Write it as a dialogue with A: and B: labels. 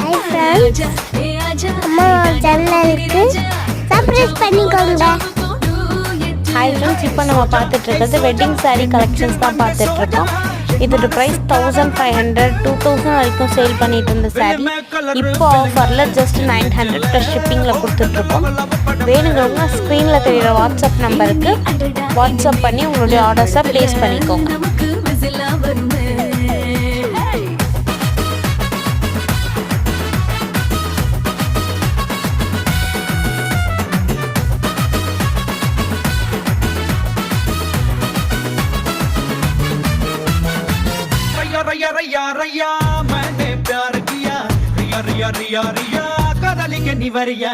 A: Hi friends, அம்மா சேனலுக்கு subscribe பண்ணிக்கோங்க.
B: ஹாய் ஃப்ரெண்ட்ஸ், இப்போ நம்ம பார்த்துட்டு இருக்கிறது வெட்டிங் saree கலெக்ஷன்ஸ் தான் பார்த்துட்டு இருக்கோம். இதோட ப்ரைஸ் 1500 2000 வரைக்கும் சேல் பண்ணிட்டு இருந்த saree இப்போ ஆஃபரில் ஜஸ்ட் 900 ப்ளஸ் ஷிப்பிங்கில் கொடுத்துட்ருக்கோம். வேணுங்கிறவங்க ஸ்க்ரீனில் தெரிகிற வாட்ஸ்அப் நம்பருக்கு வாட்ஸ்அப் பண்ணி உங்களுடைய ஆர்டர்ஸை ப்ளேஸ் பண்ணிக்கோங்க.
C: रैया रैया रैया मैंने प्यार किया रिया रिया रिया रिया कदली के निवरिया